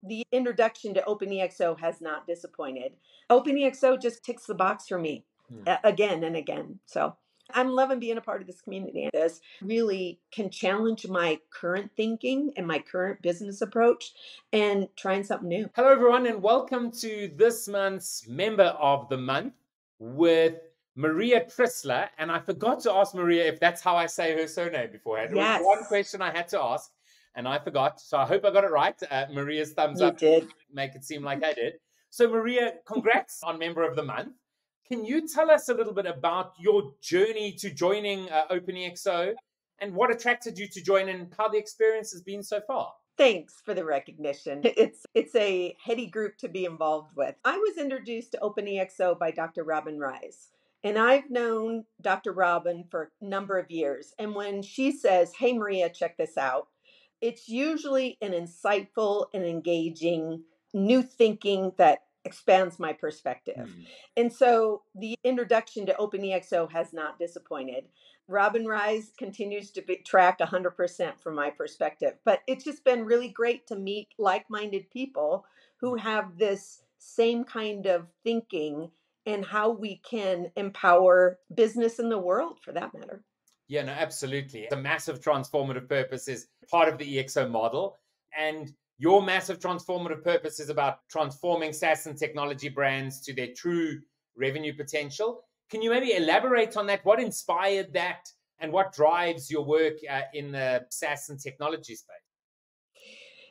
the introduction to OpenEXO has not disappointed. OpenEXO just ticks the box for me again and again. So I'm loving being a part of this community. This really can challenge my current thinking and my current business approach and trying something new. Hello, everyone, and welcome to this month's Member of the Month with Maria Trysla. And I forgot to ask Maria if that's how I say her surname beforehand. Yes. It was one question I had to ask, and I forgot. So I hope I got it right. Maria's thumbs You up did. make it seem like I did. So Maria, congrats on Member of the Month. Can you tell us a little bit about your journey to joining OpenEXO and what attracted you to join and how the experience has been so far? Thanks for the recognition. It's a heady group to be involved with. I was introduced to OpenEXO by Dr. Robin Rise. And I've known Dr. Robin for a number of years. And when she says, "Hey, Maria, check this out," it's usually an insightful and engaging new thinking that expands my perspective. And so the introduction to OpenEXO has not disappointed. Robin Rise continues to track 100% from my perspective, but it's just been really great to meet like-minded people who have this same kind of thinking and how we can empower business in the world for that matter. Yeah, no, absolutely. The massive transformative purpose is part of the EXO model. And your massive transformative purpose is about transforming SaaS and technology brands to their true revenue potential. Can you maybe elaborate on that? What inspired that and what drives your work in the SaaS and technology space?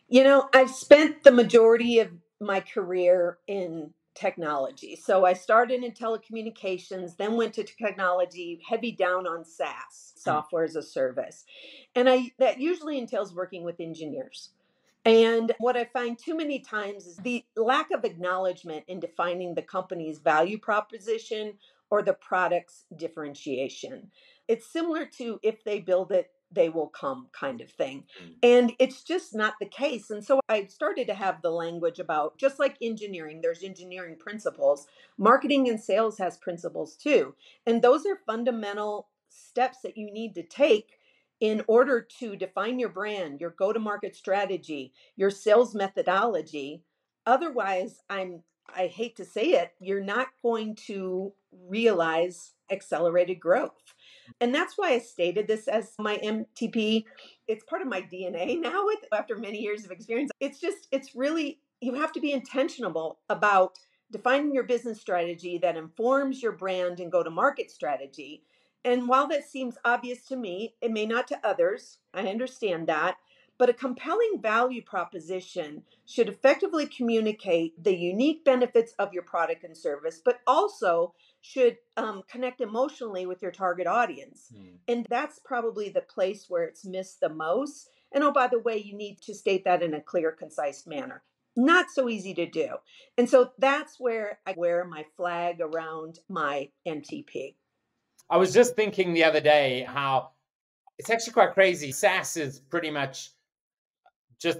You know, I've spent the majority of my career in technology. So I started in telecommunications, then went to technology, heavy down on SaaS, software as a service. And that usually entails working with engineers. And what I find too many times is the lack of acknowledgement in defining the company's value proposition or the product's differentiation. It's similar to if they build it, they will come kind of thing. And it's just not the case. And so I started to have the language about, just like engineering, there's engineering principles, marketing and sales has principles too. And those are fundamental steps that you need to take in order to define your brand, your go-to-market strategy, your sales methodology. Otherwise, I hate to say it, you're not going to realize accelerated growth. And that's why I stated this as my MTP. It's part of my DNA now after many years of experience. It's really, you have to be intentional about defining your business strategy that informs your brand and go-to-market strategy. And while that seems obvious to me, it may not to others. I understand that. But a compelling value proposition should effectively communicate the unique benefits of your product and service, but also should connect emotionally with your target audience. And that's probably the place where it's missed the most. And oh, by the way, you need to state that in a clear, concise manner. Not so easy to do. And so that's where I wear my flag around my MTP. I was just thinking the other day how it's actually quite crazy. SaaS is pretty much just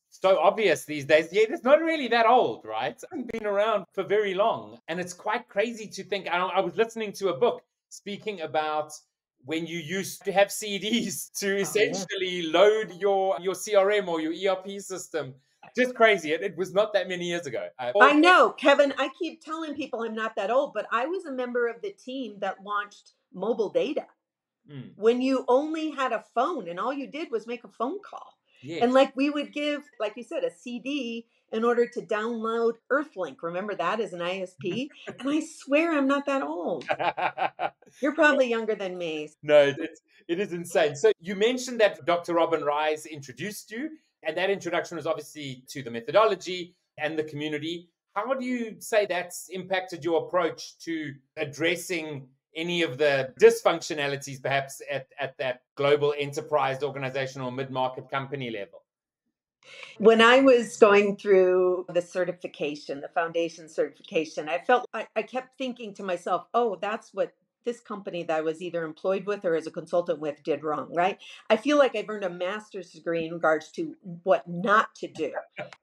so obvious these days. Yeah, it's not really that old, right? It hasn't been around for very long. And it's quite crazy to think. I was listening to a book speaking about when you used to have CDs to essentially load your CRM or your ERP system. Just crazy. It was not that many years ago. I know, Kevin, I keep telling people I'm not that old, but I was a member of the team that launched mobile data when you only had a phone and all you did was make a phone call. Yes. And like we would give, like you said, a CD in order to download Earthlink. Remember that as an ISP? And I swear I'm not that old. You're probably younger than me. No, it is insane. So you mentioned that Dr. Robin Rise introduced you, and that introduction was obviously to the methodology and the community. How do you say that's impacted your approach to addressing any of the dysfunctionalities perhaps at that global enterprise organizational mid-market company level? When I was going through the certification, the foundation certification, I kept thinking to myself, oh, that's what this company that I was either employed with or as a consultant with did wrong, right? I feel like I've earned a master's degree in regards to what not to do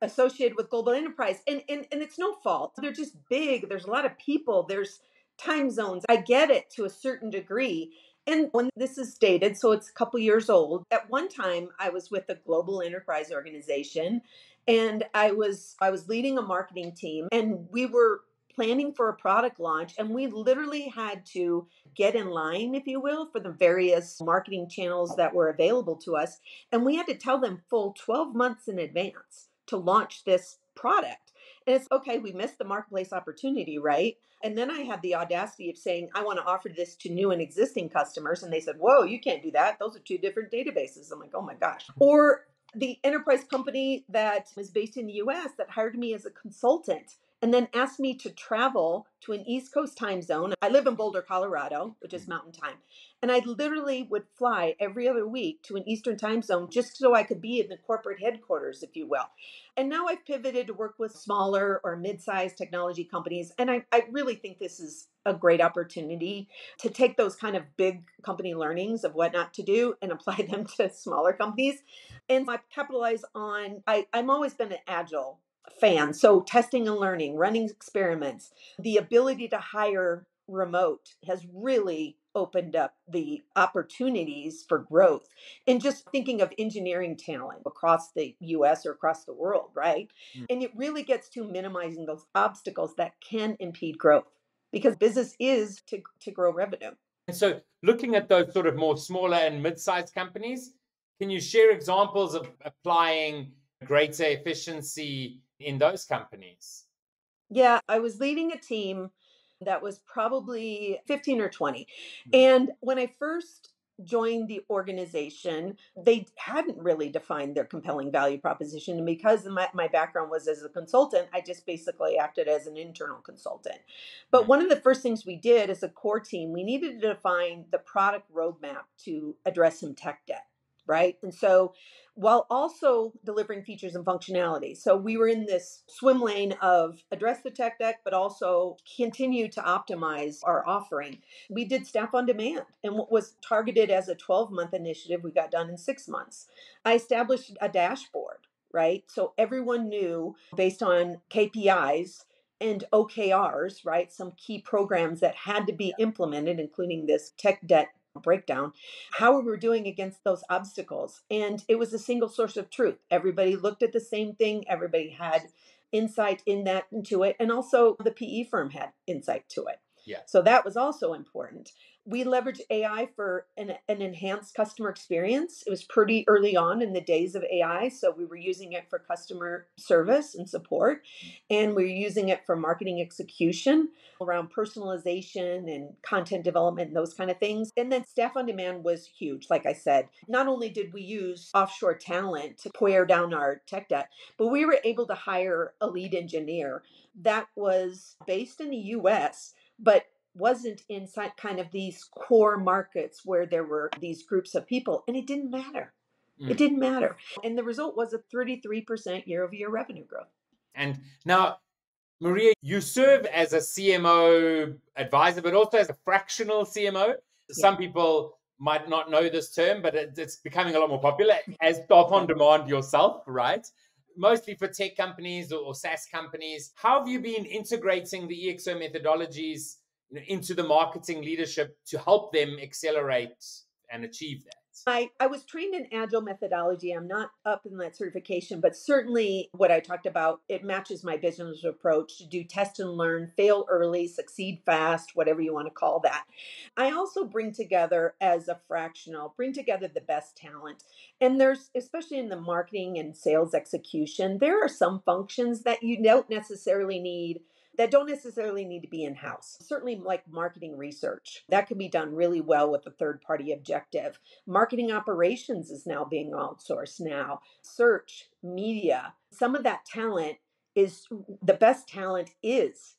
associated with global enterprise. And it's no fault. They're just big. There's a lot of people. There's time zones. I get it to a certain degree. And when this is dated, so it's a couple years old, at one time I was with a global enterprise organization And I was leading a marketing team, and we were planning for a product launch, and we literally had to get in line, if you will, for the various marketing channels that were available to us. And we had to tell them full 12 months in advance to launch this product. And it's okay, we missed the marketplace opportunity, right? And then I had the audacity of saying, I want to offer this to new and existing customers. And they said, whoa, you can't do that. Those are two different databases. I'm like, oh my gosh. Or the enterprise company that is based in the US that hired me as a consultant and then asked me to travel to an East Coast time zone. I live in Boulder, Colorado, which is mountain time. And I literally would fly every other week to an Eastern time zone just so I could be in the corporate headquarters, if you will. And now I've pivoted to work with smaller or mid-sized technology companies. And I really think this is a great opportunity to take those kind of big company learnings of what not to do and apply them to smaller companies. And I capitalize on, I'm always been an agile fan. So testing and learning, running experiments, the ability to hire remote has really opened up the opportunities for growth. And just thinking of engineering talent across the US or across the world, right? And it really gets to minimizing those obstacles that can impede growth because business is to grow revenue. And so looking at those sort of more smaller and mid-sized companies, can you share examples of applying greater efficiency in those companies? Yeah, I was leading a team that was probably 15 or 20. And when I first joined the organization, they hadn't really defined their compelling value proposition. And because my background was as a consultant, I just basically acted as an internal consultant. But one of the first things we did as a core team, we needed to define the product roadmap to address some tech debt. Right. And so while also delivering features and functionality. So we were in this swim lane of address the tech debt, but also continue to optimize our offering. We did staff on demand, and what was targeted as a 12-month initiative, we got done in 6 months. I established a dashboard, right? So everyone knew based on KPIs and OKRs, right? Some key programs that had to be implemented, including this tech debt breakdown, how we were doing against those obstacles. And it was a single source of truth. Everybody looked at the same thing. Everybody had insight into it. And also the PE firm had insight to it. Yeah. So that was also important. We leveraged AI for an enhanced customer experience. It was pretty early on in the days of AI. So we were using it for customer service and support. And we were using it for marketing execution around personalization and content development and those kind of things. And then staff on demand was huge. Like I said, not only did we use offshore talent to pare down our tech debt, but we were able to hire a lead engineer that was based in the US, but wasn't in kind of these core markets where there were these groups of people. And it didn't matter. It didn't matter. And the result was a 33% year-over-year revenue growth. And now, Maria, you serve as a CMO advisor, but also as a fractional CMO. Some people might not know this term, but it's becoming a lot more popular as staff on demand yourself, right? Mostly for tech companies or SaaS companies. How have you been integrating the EXO methodologies into the marketing leadership to help them accelerate and achieve that? I was trained in agile methodology. I'm not up in that certification, but certainly what I talked about, it matches my business approach to do test and learn, fail early, succeed fast, whatever you want to call that. I also bring together as a fractional, bring together the best talent. And there's, especially in the marketing and sales execution, there are some functions that you don't necessarily need that don't necessarily need to be in-house. Certainly like marketing research. That can be done really well with a third-party objective. Marketing operations is now being outsourced now. Search, media, some of that talent is the best talent is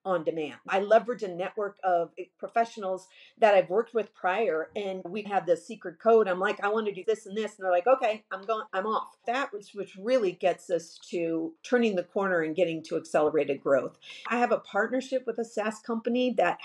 on demand. I leverage a network of professionals that I've worked with prior, and we have the secret code. I'm like, I want to do this and this. And they're like, okay, I'm off. That which really gets us to turning the corner and getting to accelerated growth. I have a partnership with a SaaS company that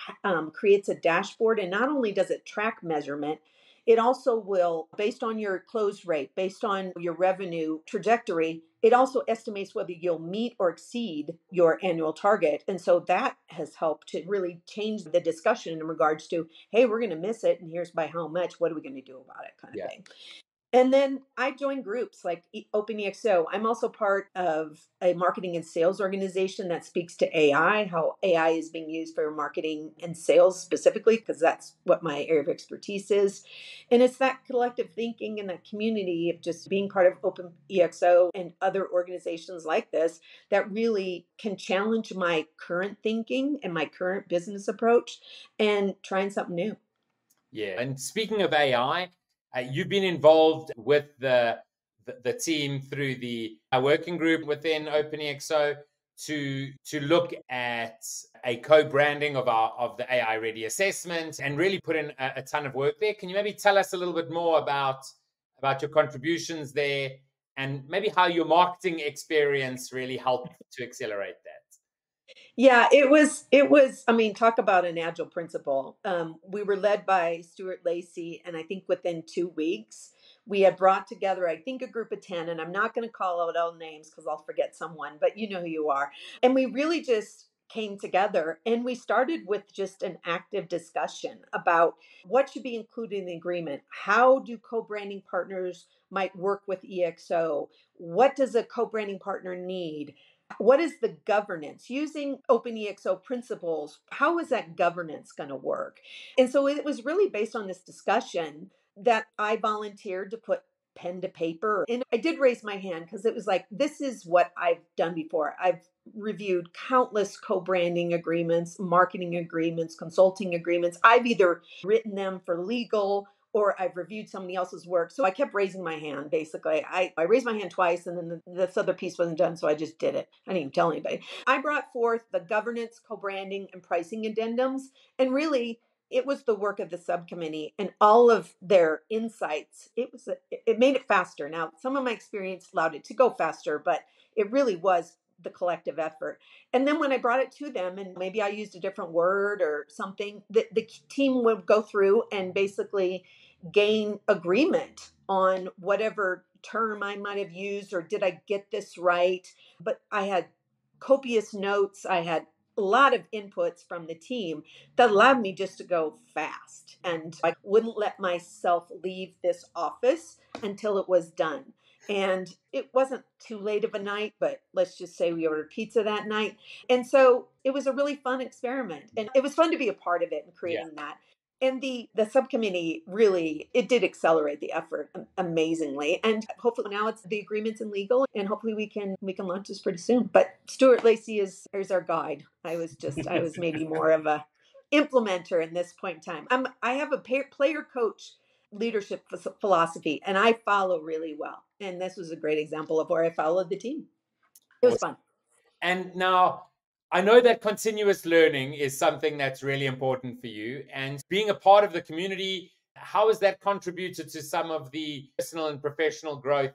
creates a dashboard. And not only does it track measurement, it also will, based on your close rate, based on your revenue trajectory, it also estimates whether you'll meet or exceed your annual target. And so that has helped to really change the discussion in regards to, hey, we're going to miss it. And here's by how much. What are we going to do about it kind of thing. And then I joined groups like OpenEXO. I'm also part of a marketing and sales organization that speaks to AI, how AI is being used for marketing and sales specifically, because that's what my area of expertise is. And it's that collective thinking and that community of just being part of OpenEXO and other organizations like this that really can challenge my current thinking and my current business approach and trying something new. Yeah. And speaking of AI, you've been involved with the team through the working group within OpenEXO to look at a co-branding of the AI ready assessment and really put in a ton of work there. Can you maybe tell us a little bit more about your contributions there and maybe how your marketing experience really helped to accelerate that? Yeah, I mean, talk about an agile principle. We were led by Stuart Lacey, and I think within 2 weeks, we had brought together, I think, a group of 10, and I'm not going to call out all names because I'll forget someone, but you know who you are. And we really just came together and we started with just an active discussion about what should be included in the agreement. How do co-branding partners might work with EXO? What does a co-branding partner need? What is the governance using OpenEXO principles? How is that governance going to work? And so it was really based on this discussion that I volunteered to put pen to paper. And I did raise my hand because it was like, this is what I've done before. I've reviewed countless co-branding agreements, marketing agreements, consulting agreements. I've either written them for legal or I've reviewed somebody else's work. So I kept raising my hand, basically. I raised my hand twice, and then this other piece wasn't done, so I just did it. I didn't even tell anybody. I brought forth the governance, co-branding, and pricing addendums, and really, it was the work of the subcommittee and all of their insights. It made it faster. Now, some of my experience allowed it to go faster, but it really was the collective effort. And then when I brought it to them, and maybe I used a different word or something, the team would go through and basically gain agreement on whatever term I might have used, or did I get this right? But I had copious notes. I had a lot of inputs from the team that allowed me just to go fast. And I wouldn't let myself leave this office until it was done. And it wasn't too late of a night, but let's just say we ordered pizza that night. And so it was a really fun experiment. And it was fun to be a part of it and Yeah. creating that. And the subcommittee really, it did accelerate the effort amazingly. And hopefully now it's the agreements in legal, and hopefully we can launch this pretty soon. But Stuart Lacey is our guide. I was maybe more of a implementer in this point in time. I have a player coach leadership philosophy, and I follow really well. And this was a great example of where I followed the team. It was fun. And now I know that continuous learning is something that's really important for you. And being a part of the community, how has that contributed to some of the personal and professional growth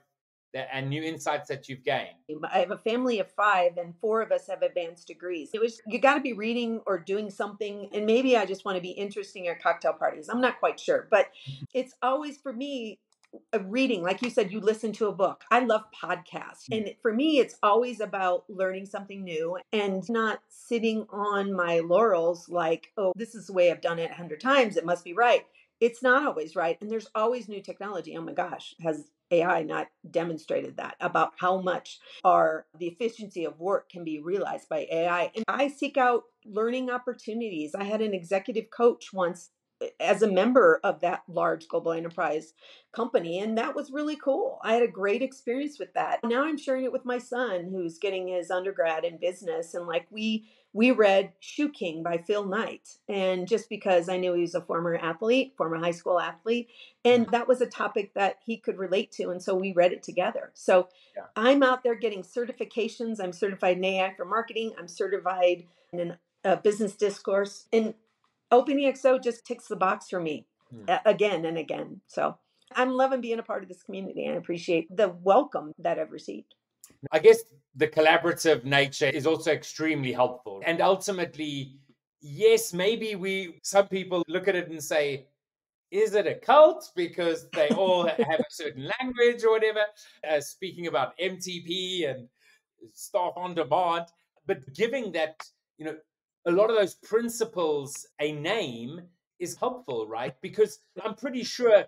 and new insights that you've gained? I have a family of 5, and 4 of us have advanced degrees. It was, you got to be reading or doing something. And maybe I just want to be interesting at cocktail parties. I'm not quite sure, but it's always for me a reading. Like you said, you listen to a book. I love podcasts. And for me, it's always about learning something new and not sitting on my laurels like, oh, this is the way I've done it 100 times. It must be right. It's not always right. And there's always new technology. Oh my gosh, has AI not demonstrated that about how much the efficiency of work can be realized by AI? And I seek out learning opportunities. I had an executive coach once as a member of that large global enterprise company, and that was really cool. I had a great experience with that. Now I'm sharing it with my son who's getting his undergrad in business, and like we read Shoe King by Phil Knight, and just because I knew he was a former high school athlete, and that was a topic that he could relate to, and so we read it together. So Yeah. I'm out there getting certifications. I'm certified in AI for marketing. I'm certified in business discourse, and OpenEXO just ticks the box for me again and again. So I'm loving being a part of this community, and I appreciate the welcome that I've received. I guess the collaborative nature is also extremely helpful. And ultimately, yes, maybe some people look at it and say, is it a cult because they all have a certain language or whatever? Speaking about MTP and staff on demand, but giving that, a lot of those principles a name is helpful, right? Because I'm pretty sure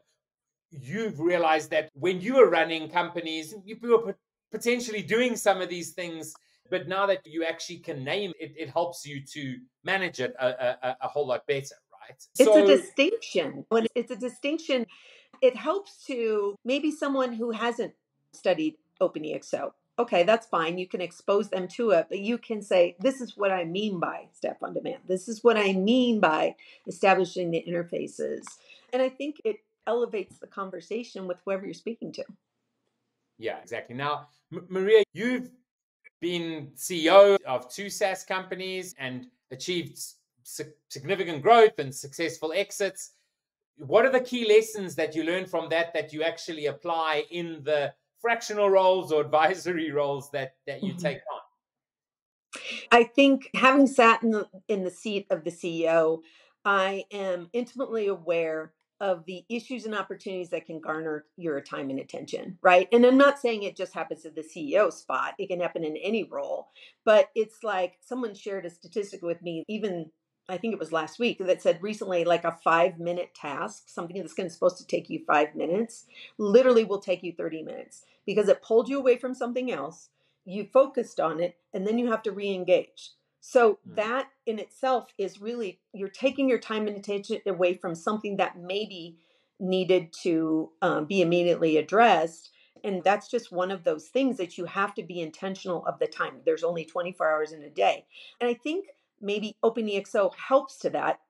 you've realized that when you were running companies, you were potentially doing some of these things, but now that you actually can name it, it helps you to manage it a whole lot better, right? It's a So, distinction. When it's a distinction, it helps to maybe someone who hasn't studied OpenEXO. Okay, that's fine. You can expose them to it, but you can say, this is what I mean by step on demand. This is what I mean by establishing the interfaces. And I think it elevates the conversation with whoever you're speaking to. yeah, exactly. Now, Maria, you've been CEO of 2 SaaS companies and achieved significant growth and successful exits. What are the key lessons that you learned from that you actually apply in the fractional roles or advisory roles that you take on? I think having sat in the seat of the CEO, I am intimately aware of the issues and opportunities that can garner your time and attention, right? And I'm not saying it just happens at the CEO spot. It can happen in any role, but it's like someone shared a statistic with me, even I think it was last week, that said recently, like a 5-minute task, something that's supposed to take you 5 minutes, literally will take you 30 minutes because it pulled you away from something else, you focused on it, and then you have to re-engage. So that in itself is really, you're taking your time and attention away from something that maybe needed to be immediately addressed. And that's just one of those things that you have to be intentional of the time. There's only 24 hours in a day. And I think maybe OpenEXO helps to that,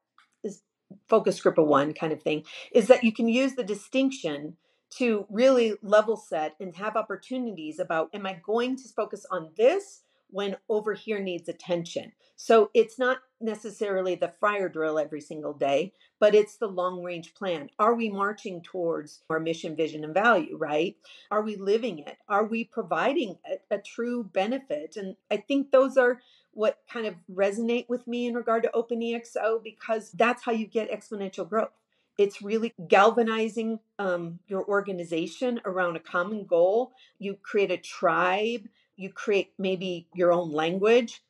is focus group of one kind of thing, is that you can use the distinction to really level set and have opportunities about, am I going to focus on this when over here needs attention? So it's not necessarily the fire drill every single day, but it's the long range plan. Are we marching towards our mission, vision, and value, right? Are we living it? Are we providing a true benefit? And I think those are what kind of resonate with me in regard to OpenEXO, because that's how you get exponential growth. It's really galvanizing your organization around a common goal. You create a tribe. You create maybe your own language.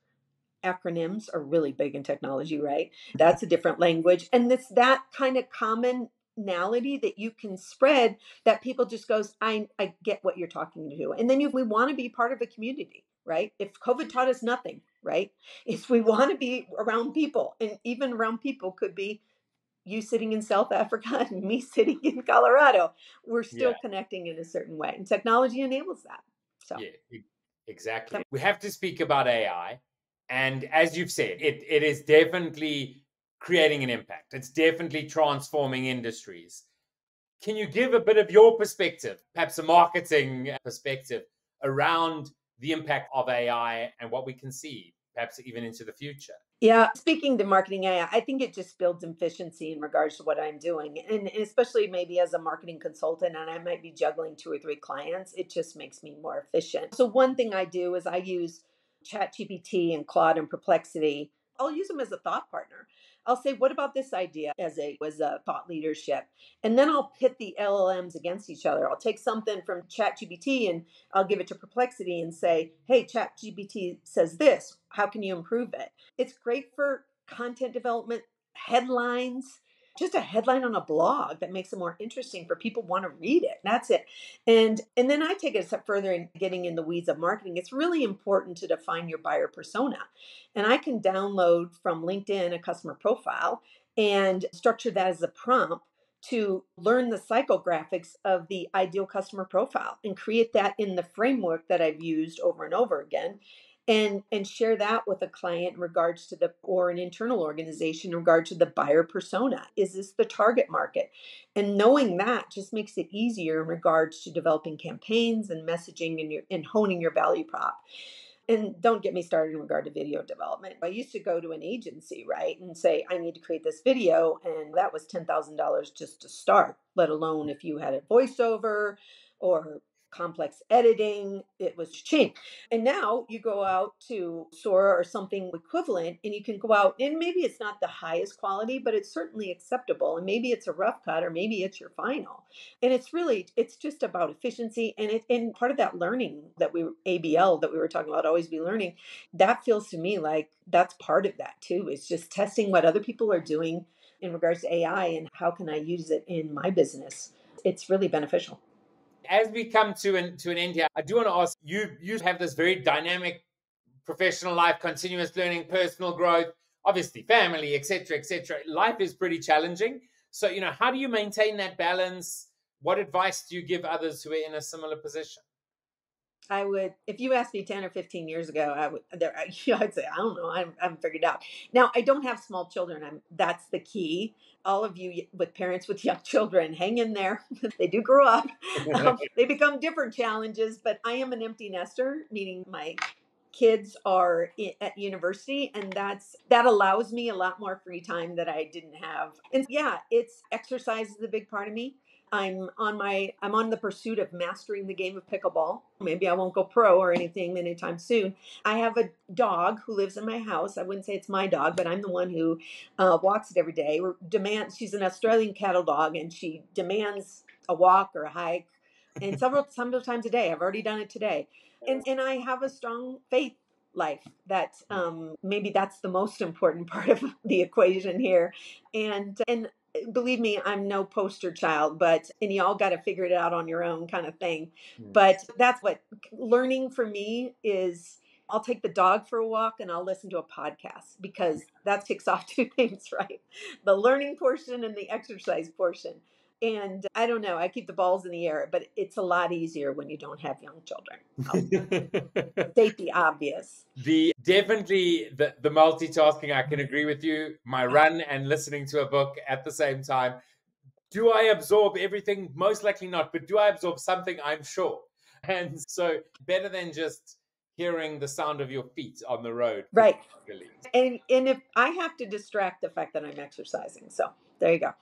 Acronyms are really big in technology, right? That's a different language. And it's that kind of commonality that you can spread, that people just goes, I get what you're talking to. And then we want to be part of a community, right? If COVID taught us nothing, right? If we want to be around people, and even around people could be you sitting in South Africa and me sitting in Colorado, we're Yeah, still connecting in a certain way. And technology enables that. So, yeah, exactly. We have to speak about AI. And as you've said, it is definitely creating an impact. It's definitely transforming industries. Can you give a bit of your perspective, perhaps a marketing perspective, around the impact of AI and what we can see, perhaps even into the future? yeah, speaking to marketing AI, I think it just builds efficiency in regards to what I'm doing. And especially maybe as a marketing consultant, and I might be juggling 2 or 3 clients, it just makes me more efficient. So, one thing I do is I use ChatGPT and Claude and Perplexity. I'll use them as a thought partner. I'll say, what about this idea as a thought leadership? And then I'll pit the LLMs against each other. I'll take something from ChatGPT and I'll give it to Perplexity and say, hey, ChatGPT says this. How can you improve it? It's great for content development, headlines, just a headline on a blog that makes it more interesting for people want to read it. That's it. And then I take it a step further in getting in the weeds of marketing. It's really important to define your buyer persona. And I can download from LinkedIn a customer profile and structure that as a prompt to learn the psychographics of the ideal customer profile and create that in the framework that I've used over and over again, and share that with a client in regards to the, or an internal organization in regard to the buyer persona. Is this the target market? And knowing that just makes it easier in regards to developing campaigns and messaging and honing your value prop. And don't get me started in regard to video development. I used to go to an agency, right, and say, I need to create this video. And that was $10,000 just to start, let alone if you had a voiceover or complex editing, it was cheap. And now you go out to Sora or something equivalent, and you can go out, and maybe it's not the highest quality, but it's certainly acceptable. And maybe it's a rough cut, or maybe it's your final. And it's just about efficiency. And part of that learning that ABL that we were talking about, always be learning, that feels to me like that's part of that too. It's just testing what other people are doing in regards to AI and how can I use it in my business. It's really beneficial. As we come to an end here, I do want to ask you, you have this very dynamic professional life, continuous learning, personal growth, obviously family, etc., etc. Life is pretty challenging. So, how do you maintain that balance? What advice do you give others who are in a similar position? I would, if you asked me 10 or 15 years ago, I'd say, I don't know. I haven't figured it out. Now, I don't have small children. That's the key. All of you with parents with young children, hang in there. They do grow up. They become different challenges, but I am an empty nester, meaning my kids are at university, and that allows me a lot more free time that I didn't have. And yeah, it's exercise is a big part of me. I'm on the pursuit of mastering the game of pickleball. Maybe I won't go pro or anything anytime soon. I have a dog who lives in my house. I wouldn't say it's my dog, but I'm the one who walks it every day. She's an Australian cattle dog, and she demands a walk or a hike, and several times a day. I've already done it today. And I have a strong faith life that maybe that's the most important part of the equation here. And believe me, I'm no poster child, and you all got to figure it out on your own kind of thing. But that's what learning for me is. I'll take the dog for a walk and I'll listen to a podcast, because that kicks off two things, right? The learning portion and the exercise portion. And I don't know, I keep the balls in the air, but it's a lot easier when you don't have young children. I'll state the obvious. Definitely the multitasking, I can agree with you. My run and listening to a book at the same time. Do I absorb everything? Most likely not, but do I absorb something? I'm sure. And so better than just hearing the sound of your feet on the road. Right. And if I have to distract the fact that I'm exercising. So there you go.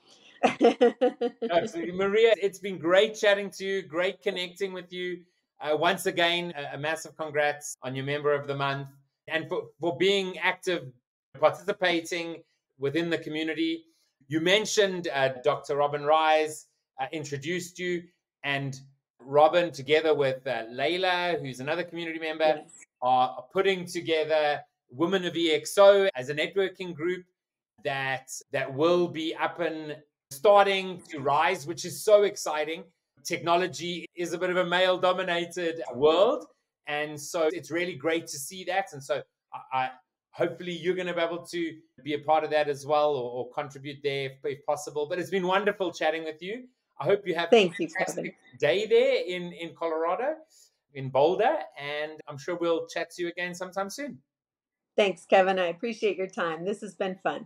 Absolutely. Maria, it's been great chatting to you, great connecting with you. Once again, a massive congrats on your Member of the Month, and for being active, participating within the community. You mentioned Dr. Robin Rise introduced you, and Robin, together with Layla, who's another community member, yes, are putting together Women of EXO as a networking group that will be up and starting to rise, which is so exciting. Technology is a bit of a male-dominated world, and so it's really great to see that. And so I hopefully you're going to be able to be a part of that as well, or contribute there if possible. But it's been wonderful chatting with you. I hope you have a fantastic day there in Colorado, in Boulder, and I'm sure we'll chat to you again sometime soon. Thanks, Kevin. I appreciate your time. This has been fun.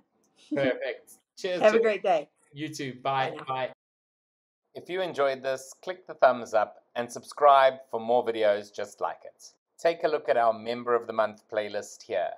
Perfect. Cheers. Have a great day. You too. Bye. Bye. If you enjoyed this, click the thumbs up and subscribe for more videos just like it. Take a look at our Member of the Month playlist here.